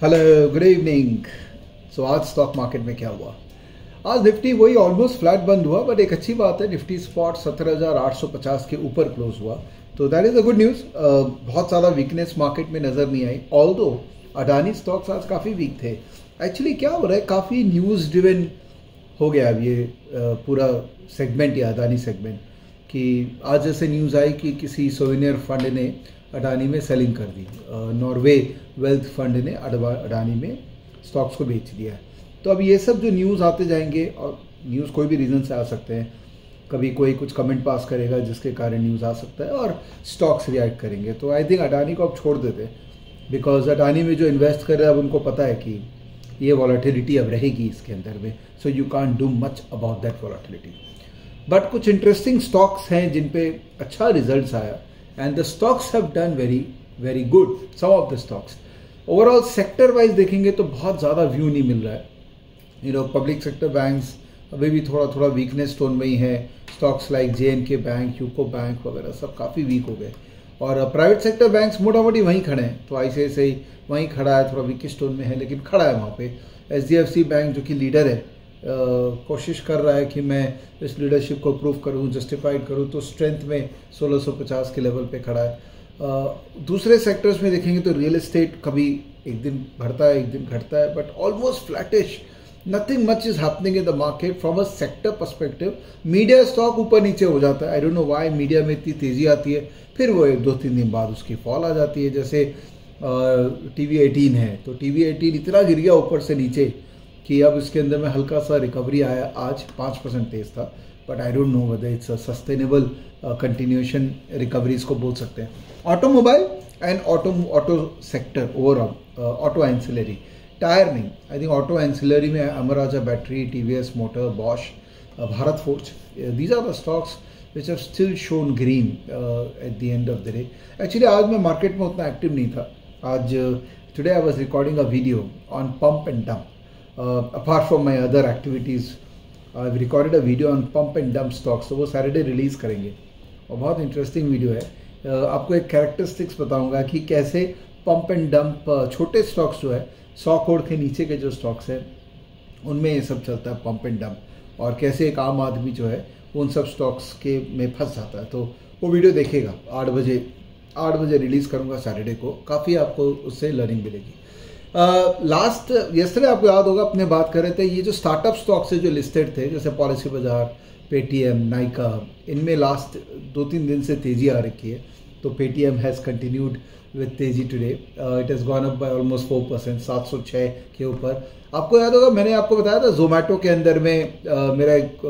Hello, good evening. सो आज stock market में क्या हुआ? आज निफ्टी वही ऑलमोस्ट फ्लैट बंद हुआ, बट एक अच्छी बात है, निफ्टी स्पॉट 17,850 के ऊपर क्लोज हुआ, तो that is a good news. बहुत ज़्यादा वीकनेस मार्केट में नज़र नहीं आई, ऑल्दो अडानी स्टॉक्स आज काफ़ी वीक थे। एक्चुअली क्या हो रहा है, काफ़ी न्यूज़ ड्रिवन हो गया अब ये पूरा सेगमेंट, या अडानी सेगमेंट, कि आज जैसे न्यूज़ आई कि किसी सोवेनियर फंड ने अडानी में सेलिंग कर दी, नॉर्वे वेल्थ फंड ने अडानी में स्टॉक्स को बेच दिया है। तो अब ये सब जो न्यूज़ आते जाएंगे, और न्यूज़ कोई भी रीज़न से आ सकते हैं, कभी कोई कुछ कमेंट पास करेगा जिसके कारण न्यूज़ आ सकता है और स्टॉक्स रिएक्ट करेंगे। तो आई थिंक अडानी को अब छोड़ देते, बिकॉज अडानी में जो इन्वेस्ट कर रहे हैं अब उनको पता है कि ये वॉलेटिलिटी अब रहेगी इसके अंदर में, so you can't do much about that volatility. But कुछ इंटरेस्टिंग स्टॉक्स हैं जिन पे अच्छा रिजल्ट्स आया, and the stocks have done very very good, some of the stocks. Overall sector wise देखेंगे तो बहुत ज़्यादा व्यू नहीं मिल रहा है। पब्लिक सेक्टर बैंक्स अभी भी थोड़ा थोड़ा वीकनेस टोन में ही है। Stocks like JNK bank, UCO bank वगैरह सब काफ़ी वीक हो गए, और प्राइवेट सेक्टर बैंक्स मोटा मोटी वहीं खड़े हैं। तो ICICI वहीं खड़ा है, थोड़ा वीकेस्ट टोन में है लेकिन खड़ा है वहाँ पे। SDFC बैंक जो कि लीडर है, कोशिश कर रहा है कि मैं इस लीडरशिप को प्रूव करूं, जस्टिफाइड करूं, तो स्ट्रेंथ में 1650 के लेवल पे खड़ा है। दूसरे सेक्टर्स में देखेंगे तो रियल एस्टेट कभी एक दिन बढ़ता है एक दिन घटता है, but almost flattish, nothing much is happening in the market from a sector perspective. Media stock ऊपर नीचे हो जाता है, आई डोंट नो व्हाई मीडिया में इतनी तेजी आती है, फिर वो 2-3 दिन बाद उसकी फॉल आ जाती है। जैसे TV18 है, तो TV18 इतना गिर गया ऊपर से नीचे कि अब इसके अंदर में हल्का सा रिकवरी आया, आज 5% तेज था, but I don't know whether it's a sustainable continuation recovery इसको बोल सकते हैं। Automobile and auto sector overall, auto ancillary, tyre नहीं, आई थिंक ऑटो एंसिलरी में Amara Raja battery, TVS motor, Bosch, Bharat Forge, these are the stocks which have still shown green at the end of the day. Actually आज मैं market में उतना active नहीं था। आज today I was recording a video on pump and dump. Apart from my other activities, I've recorded a video on pump and dump stocks, तो वो Saturday release करेंगे, और बहुत इंटरेस्टिंग वीडियो है। आपको एक कैरेक्टरिस्टिक्स बताऊंगा कि कैसे पंप एंड डंप, छोटे स्टॉक्स जो है 100 करोड़ के नीचे के जो स्टॉक्स हैं उनमें ये सब चलता है पंप एंड डंप, और कैसे एक आम आदमी जो है उन सब स्टॉक्स के में फंस जाता है। तो वो वीडियो देखेगा, 8 बजे रिलीज़ करूँगा सैटरडे को, काफ़ी आपको उससे लर्निंग मिलेगी। यस्टरडे आपको याद होगा अपने बात कर रहे थे, ये जो स्टार्टअप स्टॉक्स है जो लिस्टेड थे, जैसे पॉलिसी बाजार, पेटीएम, नाइका, इनमें लास्ट 2-3 दिन से तेजी आ रखी है। तो पेटीएम हैज़ कंटिन्यूड विद तेजी today, it has gone up by almost 4%, 706 के ऊपर। आपको याद होगा मैंने आपको बताया था जोमेटो के अंदर में, मेरा एक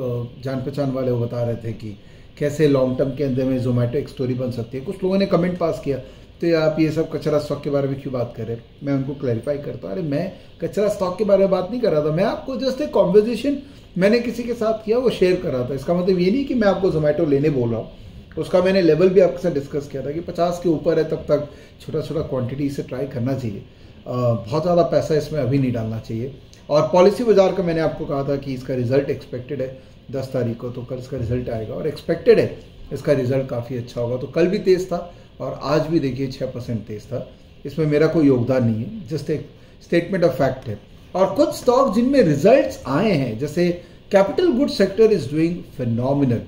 जान पहचान वाले वो बता रहे थे कि कैसे लॉन्ग टर्म के अंदर में जोमेटो एक स्टोरी बन सकती है। कुछ लोगों ने कमेंट पास किया, तो आप ये सब कचरा स्टॉक के बारे में क्यों बात कर रहे हैं? मैं उनको क्लैरिफाई करता हूँ, अरे मैं कचरा स्टॉक के बारे में बात नहीं कर रहा था, मैं आपको जस्ट एक कॉन्वर्जेशन मैंने किसी के साथ किया वो शेयर कर रहा था। इसका मतलब ये नहीं कि मैं आपको जोमेटो लेने बोल रहा हूँ, उसका मैंने लेवल भी आपके साथ डिस्कस किया था कि 50 के ऊपर है तब तक छोटा छोटा क्वांटिटी से ट्राई करना चाहिए, बहुत ज़्यादा पैसा इसमें अभी नहीं डालना चाहिए। और पॉलिसी बाजार का मैंने आपको कहा था कि इसका रिजल्ट एक्सपेक्टेड है 10 तारीख को, तो कल इसका रिजल्ट आएगा, और एक्सपेक्टेड है इसका रिजल्ट काफ़ी अच्छा होगा। तो कल भी तेज़ था और आज भी देखिए 6% तेज था, इसमें मेरा कोई योगदान नहीं है, जस्ट एक स्टेटमेंट ऑफ फैक्ट है। और कुछ स्टॉक जिनमें रिजल्ट्स आए हैं, जैसे capital good sector is doing phenomenal.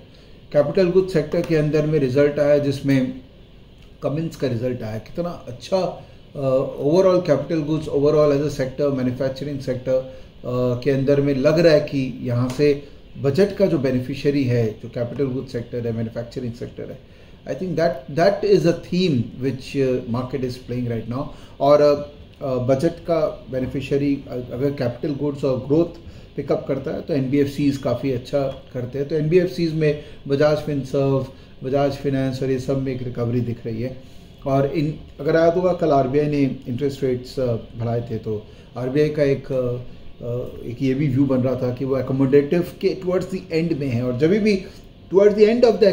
Capital good sector के अंदर में रिजल्ट आया जिसमें कमिंस का रिजल्ट आया, कितना अच्छा। Overall capital goods, overall as a sector, manufacturing sector के अंदर में लग रहा है कि यहाँ से बजट का जो बेनिफिशियरी है, जो कैपिटल गुड सेक्टर है, मैन्युफैक्चरिंग सेक्टर है, I think that is a theme which market is playing right now. और बजट का बेनिफिशियरी अगर कैपिटल गुड्स और ग्रोथ पिकअप करता है तो NBFCs काफ़ी अच्छा करते हैं। तो NBFCs में बजाज फिनसर्व, बजाज फाइनेंस और ये सब में एक रिकवरी दिख रही है। और इन अगर याद होगा कल RBI ने इंटरेस्ट रेट्स बढ़ाए थे, तो RBI का एक ये भी व्यू बन रहा था कि वो एकोमोडेटिव के टुवर्ड्स द एंड में है, और जब भी towards the end of the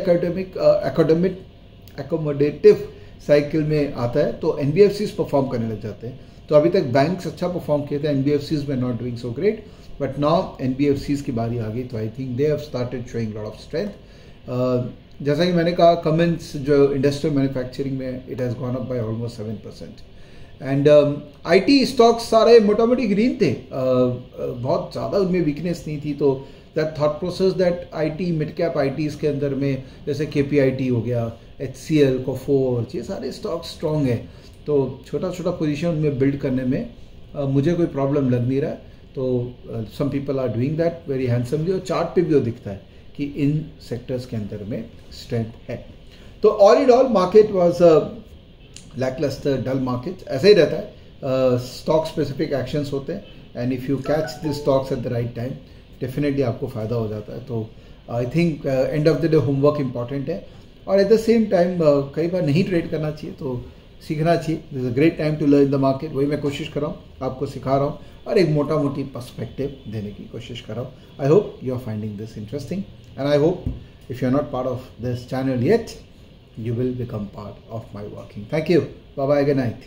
accommodative cycle में आता है तो NBFCs परफॉर्म करने लग जाते हैं। तो अभी तक बैंक्स अच्छा परफॉर्म किए थे, NBFCs में not doing so great, but now NBFCs की बारी आ गई, तो I think they have started showing lot of strength. जैसा कि मैंने कहा, कमेंट्स जो इंडस्ट्रियल मैन्युफैक्चरिंग में it has gone up by almost 7%। And IT stocks सारे मोटा मोटी ग्रीन थे, बहुत ज़्यादा उनमें वीकनेस नहीं थी। तो that thought process that IT mid cap ITs के अंदर में जैसे केपीआईटी हो गया, HCL, कोफोर्ज, ये सारे स्टॉक्स स्ट्रॉन्ग है। तो छोटा छोटा पोजीशन उनमें बिल्ड करने में मुझे कोई प्रॉब्लम लग नहीं रहा है। तो some people are doing that very handsomely, और चार्ट पे भी वो दिखता है कि इन सेक्टर्स के अंदर में स्ट्रेंथ है। तो all in all market was lackluster, dull market. ऐसा ही रहता है, स्टॉक स्पेसिफिक एक्शंस होते हैं, and if you catch this stocks at the right time definitely आपको फ़ायदा हो जाता है। तो I think end of the day homework important है, और एट द सेम टाइम कई बार नहीं ट्रेड करना चाहिए, तो सीखना चाहिए। This a great time to learn the market. वही मैं कोशिश कर रहा हूँ, आपको सिखा रहा हूँ, और एक मोटा मोटी पर्सपेक्टिव देने की कोशिश कर रहा हूँ। I hope you are finding this interesting, and I hope if you are not part of this channel yet, you will become part of my working. Thank you. Bye bye. Good night.